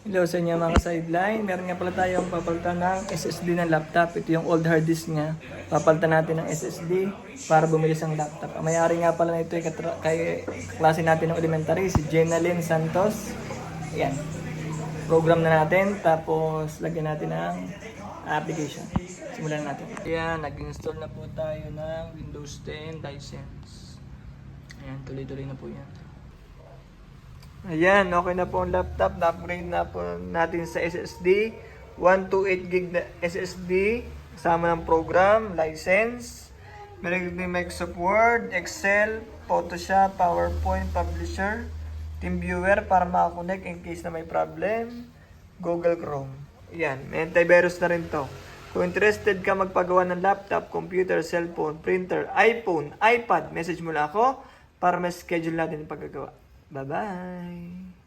Hello sa inyo mga sideline. Meron nga pala tayong papalitan ng SSD ng laptop. Ito yung old hard disk niya. Papalitan natin ng SSD para bumilis ang laptop. Ang may-ari nga pala na ito ay kay klase natin ng elementary, si Jenalyn Santos. Ayan. Program na natin, tapos lagyan natin ng application. Simulan natin. Ayan, nag-install na po tayo ng Windows 10 license. Ayan, tuloy-tuloy na po yan. Ayan, okay na po ang laptop. Na-upgrade na po natin sa SSD. 128GB na SSD. Kasama ng program, license. Meron din Microsoft Word, Excel, Photoshop, PowerPoint, Publisher, TeamViewer para makakonect in case na may problem. Google Chrome. Ayan, may antivirus na rin to. Kung interested ka magpagawa ng laptop, computer, cellphone, printer, iPhone, iPad, message mo lang ako para ma-schedule natin yung paggagawa. Bye-bye!